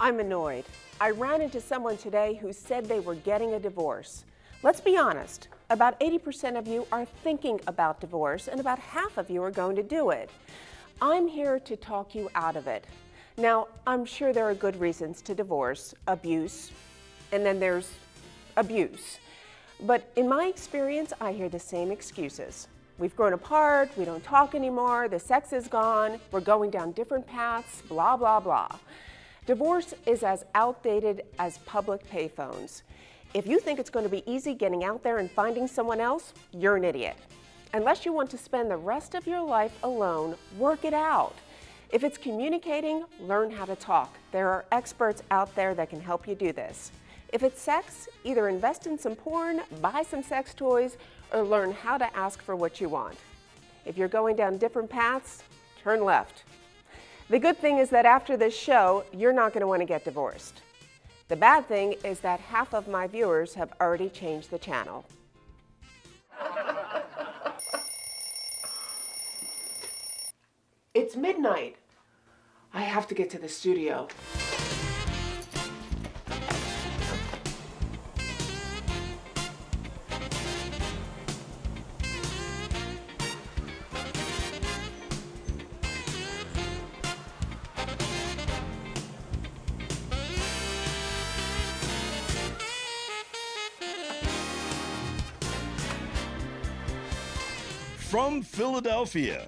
I'm annoyed. I ran into someone today who said they were getting a divorce. Let's be honest, about 80% of you are thinking about divorce and about half of you are going to do it. I'm here to talk you out of it. Now, I'm sure there are good reasons to divorce, abuse, and then there's abuse. But in my experience, I hear the same excuses. We've grown apart, we don't talk anymore, the sex is gone, we're going down different paths, blah, blah, blah. Divorce is as outdated as public payphones. If you think it's going to be easy getting out there and finding someone else, you're an idiot. Unless you want to spend the rest of your life alone, work it out. If it's communicating, learn how to talk. There are experts out there that can help you do this. If it's sex, either invest in some porn, buy some sex toys, or learn how to ask for what you want. If you're going down different paths, turn left. The good thing is that after this show, you're not going to want to get divorced. The bad thing is that half of my viewers have already changed the channel. It's midnight. I have to get to the studio. From Philadelphia,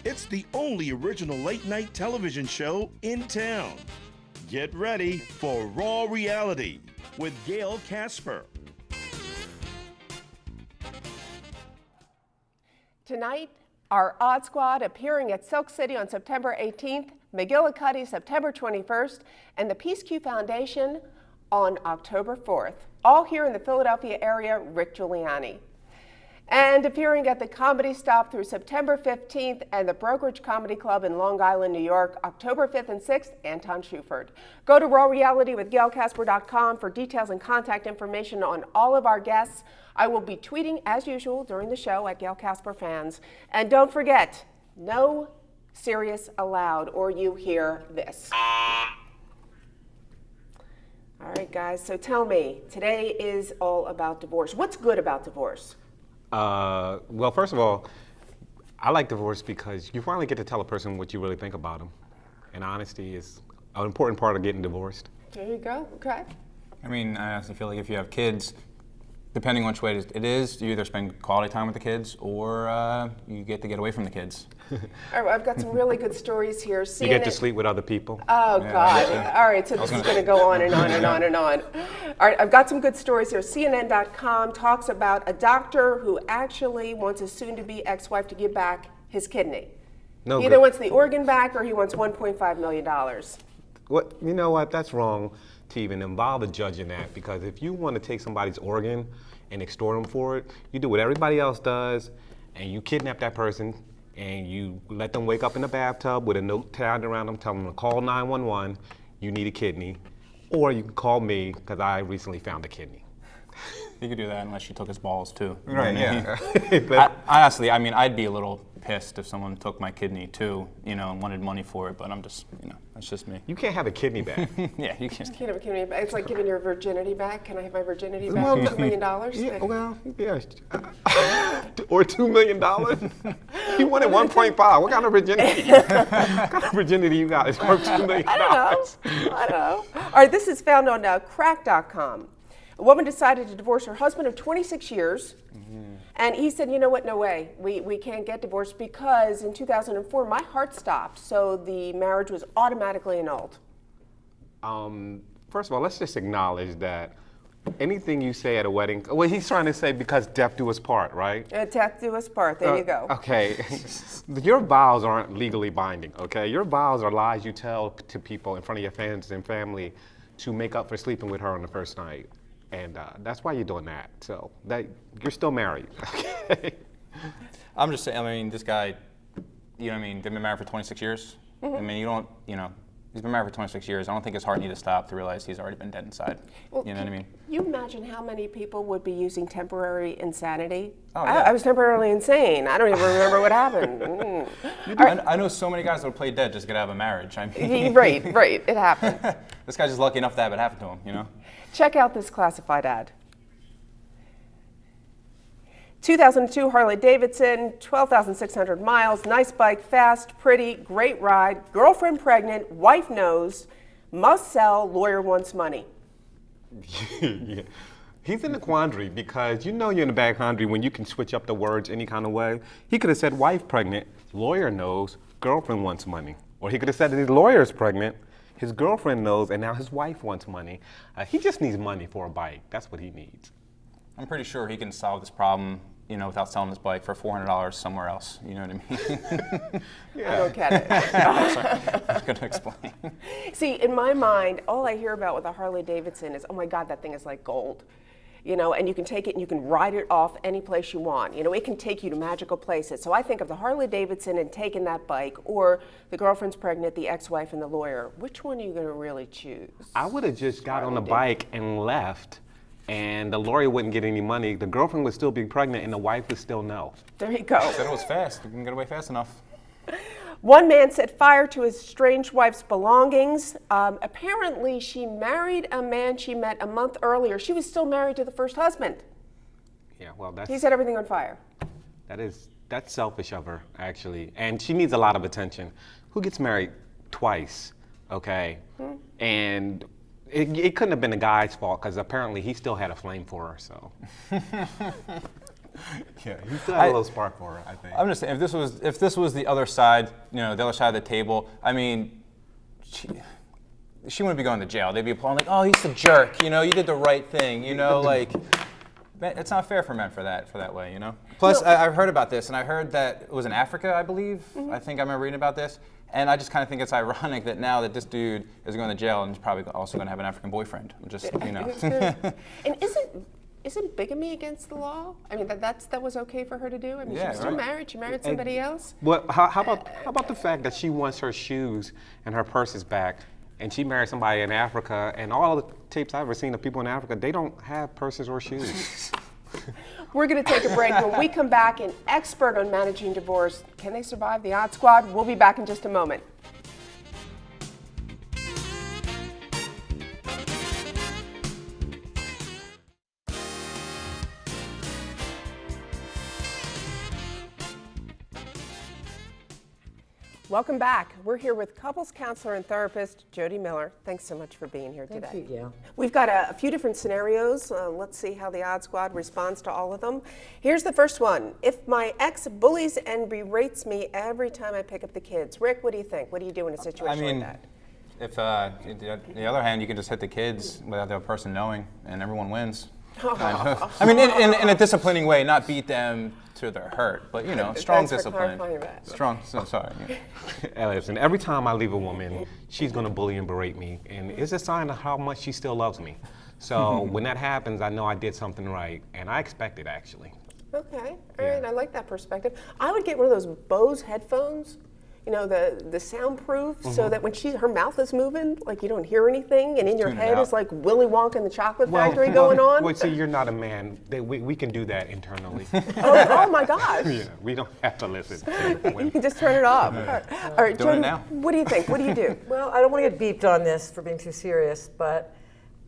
it's the only original late-night television show in town. Get ready for Raw Reality with Gail Kasper. Tonight, our Odd Squad appearing at Silk City on September 18th, McGillicuddy September 21st, and the Peace Q Foundation on October 4th. All here in the Philadelphia area, Rick Giuliani. And appearing at the Comedy Stop through September 15th and the Brokerage Comedy Club in Long Island, New York, October 5th and 6th, Anton Schufert. Go to rawrealitywithgailkasper.com for details and contact information on all of our guests. I will be tweeting as usual during the show at Gail Kasper Fans. And don't forget, no serious allowed or you hear this. All right, guys, so tell me, today is all about divorce. What's good about divorce? Well, first of all, I like divorce because you finally get to tell a person what you really think about them. And honesty is an important part of getting divorced. There you go, okay. I mean, I honestly feel like if you have kids, depending on which way it is, you either spend quality time with the kids or you get to get away from the all right, I've got some really good stories here. CNN... You get to sleep with other people. Oh, yeah, God. yeah. All right, so this is going to go on and on and on and on. All right, I've got some good stories here. CNN.com talks about a doctor who actually wants a soon-to-be ex-wife to give back his kidney. No He either good. wants the organ back or he wants $1.5 million. What, you know what, that's wrong to even involve a judge in that, because if you want to take somebody's organ and extort them for it, you do what everybody else does, and you kidnap that person, and you let them wake up in a bathtub with a note tied around them, telling them to call 911, you need a kidney, or you can call me, because I recently found a kidney. You could do that unless you took his balls too. Right, yeah. I honestly, I mean, I'd be a little pissed if someone took my kidney too, and wanted money for it, but I'm just, that's just me. You can't have a kidney back. Yeah, you can't. You can't have a kidney back. It's like giving your virginity back. Can I have my virginity back Well, for $2 million? Yeah, well, yeah. Or $2 million? You wanted 1.5. What kind of virginity? What kind of virginity you got? It's worth $2 million. I don't know. All right, this is found on crack.com. A woman decided to divorce her husband of 26 years, and he said, you know what, no way. We can't get divorced because in 2004, my heart stopped, so the marriage was automatically annulled. First of all, let's just acknowledge that anything you say at a wedding, well, he's trying to say because death do us part, right? Death do us part, there you go. Okay, your vows aren't legally binding, okay? Your vows are lies you tell to people in front of your fans and family to make up for sleeping with her on the first night. And that's why you're doing that. So that you're still married. Okay. I'm just saying, I mean, this guy, they've been married for 26 years. I mean, you don't, He's been married for 26 years. I don't think his heart needed to stop to realize he's already been dead inside. Well, you know what I mean? Can you imagine how many people would be using temporary insanity? Oh, yeah. I was temporarily insane. I don't even remember what happened. I know so many guys that would play dead just to get out of a marriage. I mean, Right, it happened. This guy's just lucky enough to have it happen to him, you know? Check out this classified ad. 2002 Harley Davidson, 12,600 miles, nice bike, fast, pretty, great ride, girlfriend pregnant, wife knows, must sell, lawyer wants money. Yeah. He's in a quandary because you know you're in a bad quandary when you can switch up the words any kind of way. He could have said wife pregnant, lawyer knows, girlfriend wants money. Or he could have said that his lawyer is pregnant, his girlfriend knows, and now his wife wants money. He just needs money for a bike. That's what he needs. I'm pretty sure he can solve this problem, you know, without selling his bike for $400 somewhere else. You know what I mean? I don't get it. Sorry, I was going to explain. See, in my mind, all I hear about with a Harley Davidson is, oh my God, that thing is like gold. You know, and you can take it and you can ride it off any place you want. You know, it can take you to magical places. So I think of the Harley Davidson and taking that bike, or the girlfriend's pregnant, the ex-wife, and the lawyer. Which one are you going to really choose? I would have just got on the bike and left, and the lawyer wouldn't get any money. The girlfriend would still be pregnant, and the wife would still know. There you go. Said it was fast. You can get away fast enough. One man set fire to his estranged wife's belongings. Apparently, she married a man she met a month earlier. She was still married to the first husband. Yeah, well, He set everything on fire. that's selfish of her, actually. And she needs a lot of attention. Who gets married twice, okay? And it couldn't have been the guy's fault, because apparently he still had a flame for her, so. Yeah, he still had a little spark for her, I think. I'm just saying, if this was the other side, you know, the other side of the table, I mean, she wouldn't be going to jail. They'd be applauding like, oh, he's a jerk, you know, you did the right thing, you know, like, it's not fair for men for that way, you know. Plus, I've heard about this, and I heard that it was in Africa, I believe. I think I remember reading about this, and I just kind of think it's ironic that now that this dude is going to jail and he's probably also going to have an African boyfriend, just, you know. And isn't bigamy against the law? I mean, that was okay for her to do? I mean, Yeah, she was still right. married. She married somebody else. Well, how about the fact that she wants her shoes and her purses back, and she married somebody in Africa, and all the tapes I've ever seen of people in Africa, they don't have purses or shoes. We're going to take a break. When we come back, an expert on managing divorce. Can they survive the Odd Squad? We'll be back in just a moment. Welcome back. We're here with couples counselor and therapist Jody Miller. Thanks so much for being here today. Thank you, Gail. We've got a few different scenarios. Let's see how the Odd Squad responds to all of them. Here's the first one. If my ex bullies and berates me every time I pick up the kids. Rick, what do you think? What do you do in a situation like that? If on the other hand, you can just hit the kids without the other person knowing, and everyone wins. Kind of. I mean, in a disciplining way, not beat them to their hurt, but you know, strong Thanks for discipline. clarifying that. Strong. So sorry. Yeah. Listen, every time I leave a woman, she's gonna bully and berate me, and it's a sign of how much she still loves me. So when that happens, I know I did something right, and I expect it actually. Okay, all right, I like that perspective. I would get one of those Bose headphones, you know, the soundproof, so that when her mouth is moving, like you don't hear anything, and in your Tune it head out. is like Willy Wonka and the Chocolate Factory going on. Well, see, you're not a man. We can do that internally. Oh my gosh. Yeah, we don't have to listen. You can just turn it off. All right, Doing it Jody, now. what do you think? What do you do? Well, I don't want to get beeped on this for being too serious, but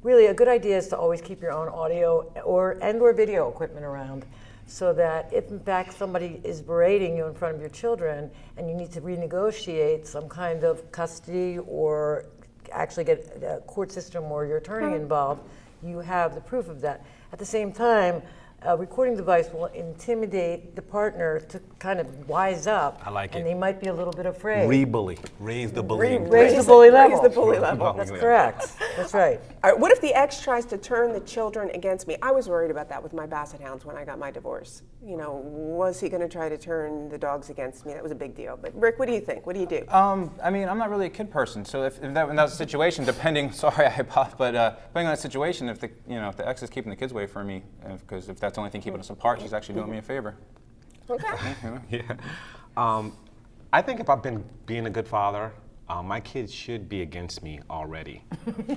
really a good idea is to always keep your own audio or video equipment around, so that if in fact somebody is berating you in front of your children and you need to renegotiate some kind of custody or actually get a court system or your attorney involved, you have the proof of that. At the same time, a recording device will intimidate the partner to kind of wise up. I like and it. they might be a little bit afraid. Re-bully. Raise the bullying. Raise the bully level. Raise the bully level. That's correct. That's right. All right, what if the ex tries to turn the children against me? I was worried about that with my Basset Hounds when I got my divorce. You know, was he going to try to turn the dogs against me? That was a big deal. But Rick, what do you think? What do you do? I mean, I'm not really a kid person, so if that was a situation, depending, sorry, I apologize, but depending on that situation, if the ex is keeping the kids away from me, because if that's the only thing keeping us apart, she's actually doing me a favor. Okay. Yeah. I think if I've been being a good father, My kids should be against me already.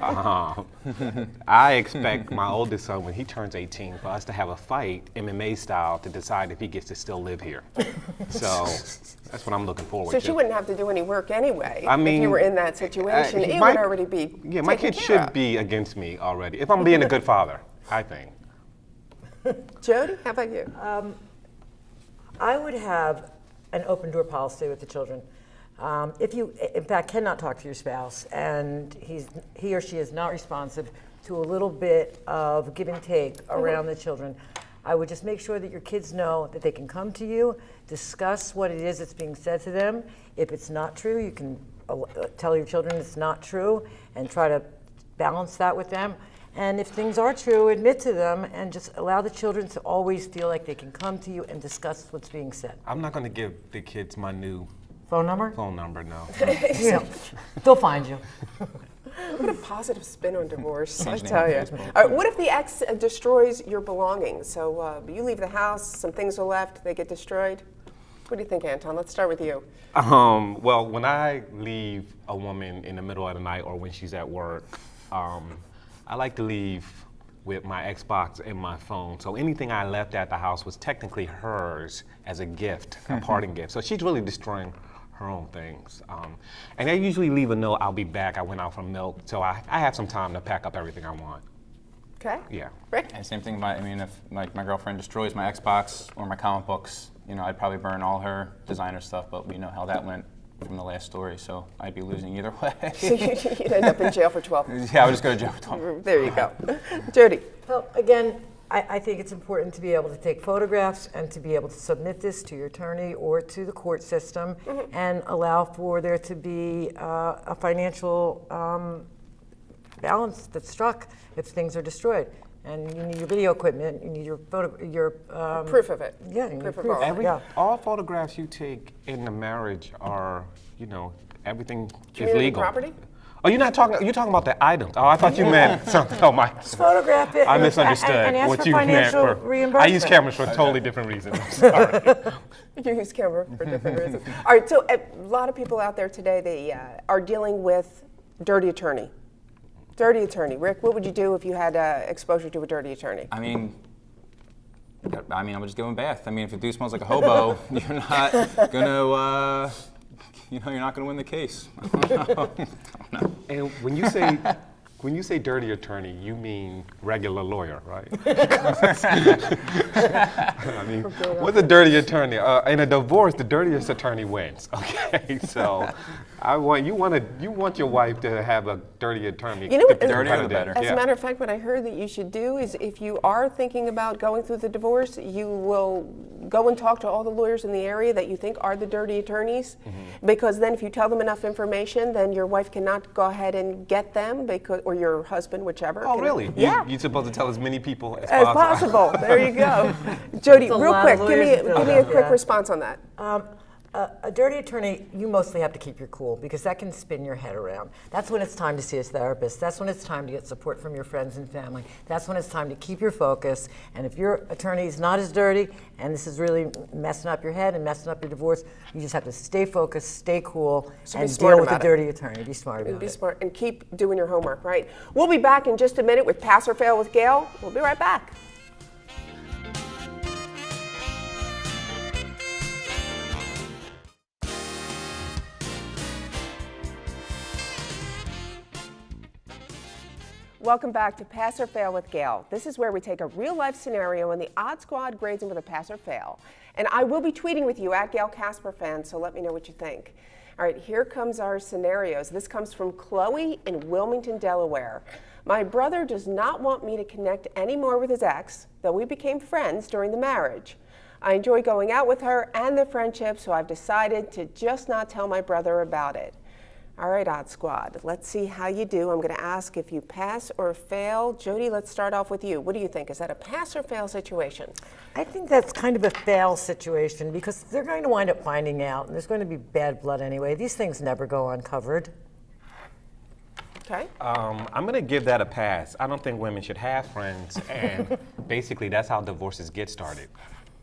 I expect my oldest son, when he turns 18, for us to have a fight, MMA style, to decide if he gets to still live here. So that's what I'm looking forward to. So she wouldn't have to do any work anyway. I mean, if you were in that situation, it my- would already be Yeah, my taken kids care should of. be against me already, if I'm being a good father, I think. Jody, how about you? I would have an open door policy with the children. If you, in fact, cannot talk to your spouse and he or she is not responsive to a little bit of give and take around the children, I would just make sure that your kids know that they can come to you, discuss what it is that's being said to them. If it's not true, you can tell your children it's not true and try to balance that with them. And if things are true, admit to them and just allow the children to always feel like they can come to you and discuss what's being said. I'm not going to give the kids my new Phone number? phone number, no. Yeah, they'll find you. What a positive spin on divorce, I Change tell name you. on Facebook. All right, what if the ex destroys your belongings? So you leave the house, some things are left, they get destroyed. What do you think, Anton? Let's start with you. Well, when I leave a woman in the middle of the night or when she's at work, I like to leave with my Xbox and my phone. So anything I left at the house was technically hers as a gift, a parting gift. So she's really destroying her own things. And I usually leave a note, I'll be back, I went out for milk. So I have some time to pack up everything I want. Okay? Yeah. Rick? And same thing. If my girlfriend destroys my Xbox or my comic books, I'd probably burn all her designer stuff. But we know how that went from the last story, so I'd be losing either way. So you'd end up in jail for 12 months. Yeah, I would just go to jail for 12. There you go. Jody? Well, again, I think it's important to be able to take photographs and to be able to submit this to your attorney or to the court system and allow for there to be a financial balance that's struck if things are destroyed. And you need your video equipment, you need your Proof of it. yeah, you need Proof of proof. all. Yeah. All photographs you take in the marriage are, everything is Community legal. property? Oh, you're talking about the items. Oh, I thought you meant something. Oh, my. Photograph it I and misunderstood ask what for you meant. financial I reimbursement. use cameras for totally different reasons. I'm sorry. You use camera for different reasons. All right, so a lot of people out there today, they are dealing with dirty attorney. Dirty attorney. Rick, what would you do if you had exposure to a dirty attorney? I would just give him a bath. If the dude smells like a hobo, you're not gonna, you're not gonna win the case. And when you say dirty attorney, you mean regular lawyer, right? What's a dirty attorney? In a divorce, the dirtiest attorney wins. Okay, so you want your wife to have a dirty attorney. You know what? The dirtier, the better. As a matter of fact, what I heard that you should do is if you are thinking about going through the divorce, you will go and talk to all the lawyers in the area that you think are the dirty attorneys, because then if you tell them enough information, then your wife cannot go ahead and get them, or your husband, whichever. Oh, really? Yeah. You're supposed to tell as many people as As possible. possible. There you go. Jody, That's a real lot quick, of give lawyers to me fill a out, quick yeah. response on that. A dirty attorney, you mostly have to keep your cool because that can spin your head around. That's when it's time to see a therapist. That's when it's time to get support from your friends and family. That's when it's time to keep your focus. And if your attorney is not as dirty and this is really messing up your head and messing up your divorce, you just have to stay focused, stay cool, So be and smart deal with a about it. dirty attorney. Be smart about Be it. smart and keep doing your homework, right? We'll be back in just a minute with Pass or Fail with Gail. We'll be right back. Welcome back to Pass or Fail with Gail. This is where we take a real-life scenario and the Odd Squad grades them with a pass or fail. And I will be tweeting with you at Gail Kasper fans, so let me know what you think. All right, here comes our scenarios. This comes from Chloe in Wilmington, Delaware. My brother does not want me to connect anymore with his ex, though we became friends during the marriage. I enjoy going out with her and the friendship, so I've decided to just not tell my brother about it. All right, Odd Squad, let's see how you do. I'm going to ask if you pass or fail. Jody, let's start off with you. What do you think? Is that a pass or fail situation? I think that's kind of a fail situation because they're going to wind up finding out, and there's going to be bad blood anyway. These things never go uncovered. Okay. I'm going to give that a pass. I don't think women should have friends, and basically that's how divorces get started.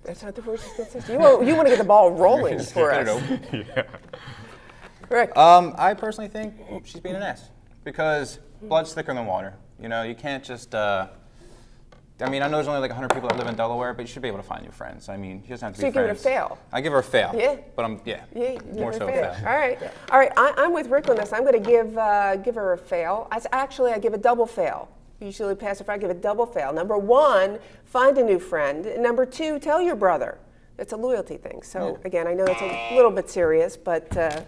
That's how divorces get started. You want to get the ball rolling for us. Yeah. Rick. I personally think she's being an ass because blood's thicker than water. You know, you can't just. I mean, I know there's only like 100 people that live in Delaware, but you should be able to find new friends. I mean, she doesn't have to So be you give it a friends. fail? I give her a fail. Yeah. But Yeah, you more give so her a fail. All right. All right. I'm with Rick on this. I'm going to give her a fail. I give a double fail. Usually pass or fail. I give a double fail. Number one, find a new friend. And number two, tell your brother. It's a loyalty thing. So again, I know it's a little bit serious, but there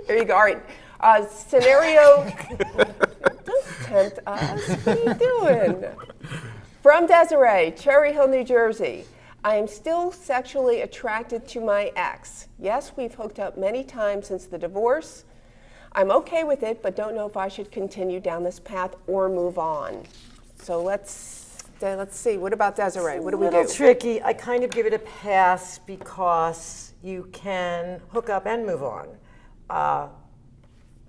you go. All right. Scenario. Don't tempt us. What are you doing? From Desiree, Cherry Hill, New Jersey. I am still sexually attracted to my ex. Yes, we've hooked up many times since the divorce. I'm okay with it, but don't know if I should continue down this path or move on. So let's see. What about Desiree? What do we do? A little tricky. I kind of give it a pass because you can hook up and move on,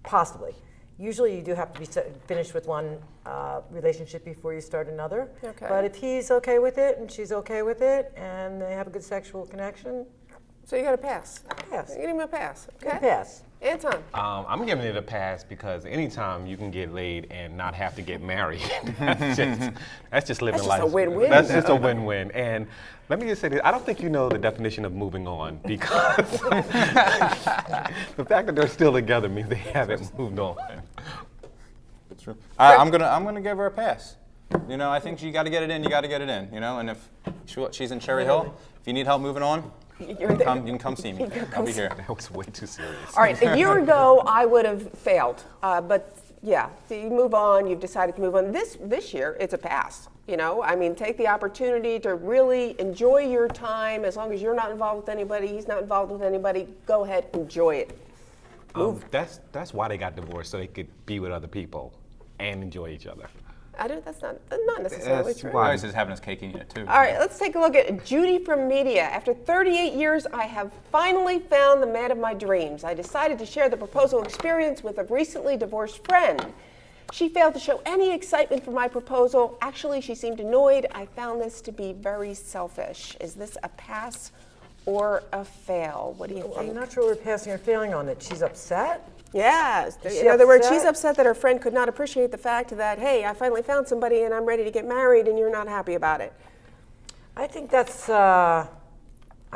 possibly. Usually you do have to be finished with one relationship before you start another. Okay. But if he's okay with it and she's okay with it and they have a good sexual connection, So you got a pass. Pass. You give him a pass. Okay. pass. Anton. I'm giving it a pass because anytime you can get laid and not have to get married, that's just living That's just life. a win-win. That's just a win-win. And let me just say this: I don't think you know the definition of moving on because the fact that they're still together means they haven't moved on. True. I'm gonna give her a pass. You know, I think you got to get it in. You got to get it in. You know, and if she's in Cherry Hill, if you need help moving on, you can come see me. I'll be here. That was way too serious. All right. A year ago, I would have failed, but yeah, so you move on. You've decided to move on. This year, it's a pass. You know, I mean, take the opportunity to really enjoy your time. As long as you're not involved with anybody, he's not involved with anybody. Go ahead, enjoy it. That's why they got divorced, so they could be with other people and enjoy each other. That's not necessarily That's true. why. Always just having his cake and eat it too. All right, let's take a look at Judy from Media. After 38 years, I have finally found the man of my dreams. I decided to share the proposal experience with a recently divorced friend. She failed to show any excitement for my proposal. Actually, she seemed annoyed. I found this to be very selfish. Is this a pass or a fail? What do you I'm think? not sure we're passing or failing on it. She's upset. Yes. Is she In other words, upset? she's upset that her friend could not appreciate the fact that, hey, I finally found somebody and I'm ready to get married and you're not happy about it. I think that's, I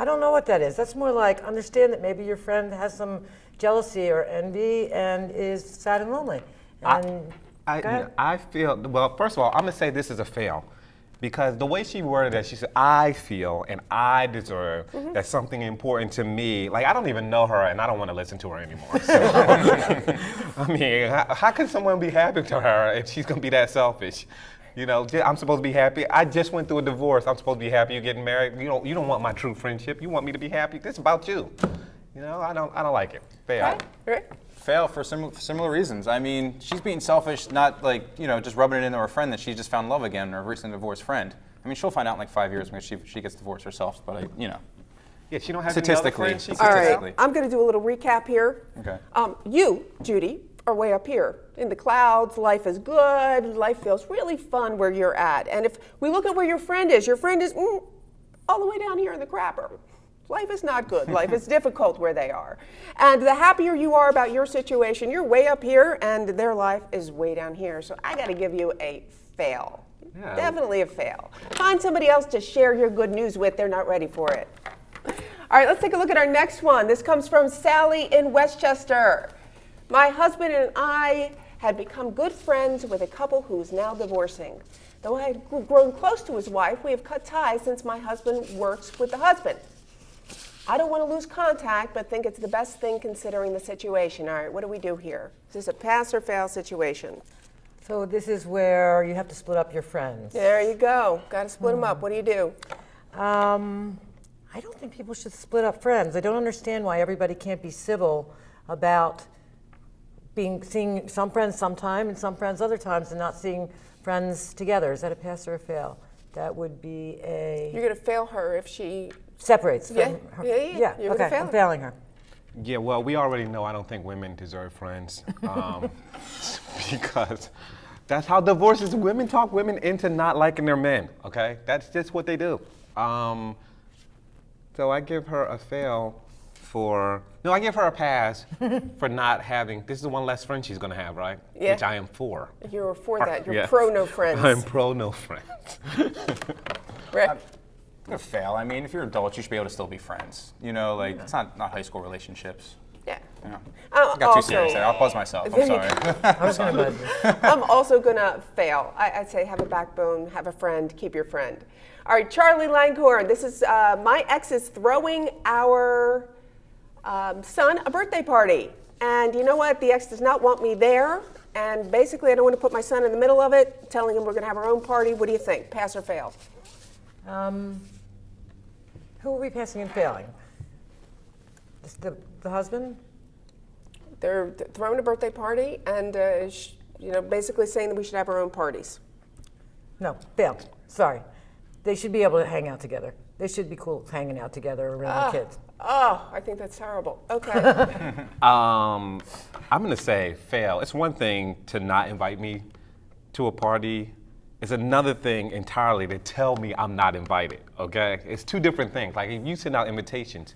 don't know what that is. That's more like understand that maybe your friend has some jealousy or envy and is sad and lonely. And go ahead. I feel, well, first of all, I'm going to say this is a fail. Because the way she worded it, she said, I feel and I deserve that's something important to me. Like, I don't even know her and I don't want to listen to her anymore. So, I mean, how can someone be happy to her if she's going to be that selfish? You know, I'm supposed to be happy. I just went through a divorce. I'm supposed to be happy you're getting married. You don't want my true friendship. You want me to be happy. This is about you. You know, I don't like it. Fail. Right? Fail for similar reasons. I mean, she's being selfish, not like, you know, just rubbing it into her friend that she just found love again, or a recently divorced friend. I mean, she'll find out in like 5 years when she gets divorced herself, but you know. Yeah, she don't have Statistically. any other friends. All Statistically. right, I'm going to do a little recap here. Okay. You, Judy, are way up here in the clouds. Life is good. Life feels really fun where you're at. And if we look at where your friend is all the way down here in the crapper. Life is not good. Life is difficult where they are. And the happier you are about your situation, you're way up here and their life is way down here. So I got to give you a fail. Yeah. Definitely a fail. Find somebody else to share your good news with. They're not ready for it. All right, let's take a look at our next one. This comes from Sally in Westchester. My husband and I had become good friends with a couple who is now divorcing. Though I had grown close to his wife, we have cut ties since my husband works with the husband. I don't want to lose contact, but think it's the best thing considering the situation. All right, what do we do here? Is this a pass or fail situation? So this is where you have to split up your friends. There you go. Got to split them up. What do you do? I don't think people should split up friends. I don't understand why everybody can't be civil about seeing some friends sometime and some friends other times and not seeing friends together. Is that a pass or a fail? That would be a... You're going to fail her if she... separates from Yeah, her. yeah. You're gonna Okay, fail I'm her. failing her. Yeah, well, we already know I don't think women deserve friends because that's how divorces. Women talk women into not liking their men. Okay, that's just what they do. So I give her a fail I give her a pass for not having, this is the one less friend she's gonna have, right? Yeah. Which I am for. You're for that. You're Yeah. pro no friends. I'm pro no friends. Rick? I'm gonna fail. I mean, if you're adults, you should be able to still be friends. You know, like it's not high school relationships. Yeah. You know. I I got too serious there. I'll buzz myself. I'm sorry. I was going to buzz. I'm also gonna fail. I'd say have a backbone, have a friend, keep your friend. All right, Charlie Langhorn. This is my ex is throwing our son a birthday party, and you know what? The ex does not want me there, and basically I don't want to put my son in the middle of it. Telling him we're gonna have our own party. What do you think? Pass or fail? Who are we passing and failing? The husband? They're throwing a birthday party, and basically saying that we should have our own parties. No, fail. Sorry. They should be able to hang out together. They should be cool hanging out together around the kids. Oh, I think that's terrible. Okay. I'm gonna say fail. It's one thing to not invite me to a party. It's another thing entirely to tell me I'm not invited, okay? It's two different things. Like if you send out invitations,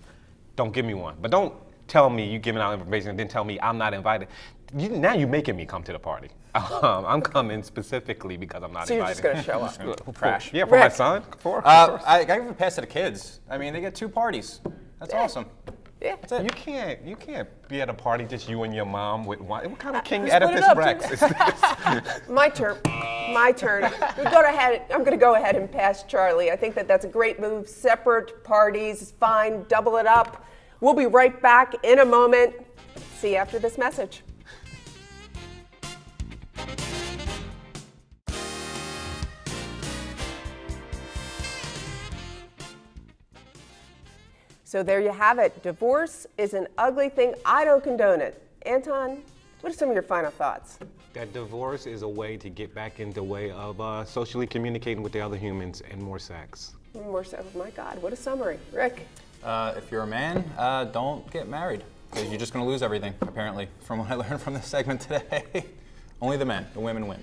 don't give me one. But don't tell me you're giving out information and then tell me I'm not invited. Now you're making me come to the party. I'm coming specifically because I'm not So you're invited. just gonna show up. Crash. Yeah, for my Rick. son. I give a pass to the kids. I mean, they get 2 parties. That's awesome. Yeah. That's it. You can't be at a party just you and your mom with one. What kind of King split it Oedipus up. Rex is this? My turn. My turn. I'm going to go ahead and pass Charlie. I think that that's a great move. Separate parties is fine. Double it up. We'll be right back in a moment. See you after this message. So there you have it. Divorce is an ugly thing. I don't condone it. Anton, what are some of your final thoughts? That divorce is a way to get back into the way of socially communicating with the other humans and more sex. More so, oh my God, what a summary. Rick? If you're a man, don't get married. Because you're just going to lose everything, apparently, from what I learned from this segment today. Only the men. The women win.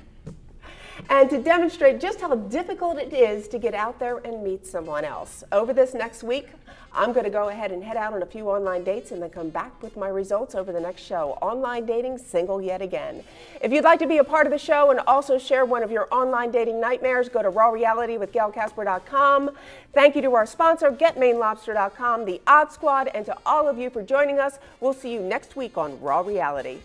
And to demonstrate just how difficult it is to get out there and meet someone else. Over this next week, I'm going to go ahead and head out on a few online dates and then come back with my results over the next show. Online dating, single yet again. If you'd like to be a part of the show and also share one of your online dating nightmares, go to rawrealitywithgailkasper.com. Thank you to our sponsor, GetMainLobster.com, the Odd Squad, and to all of you for joining us. We'll see you next week on Raw Reality.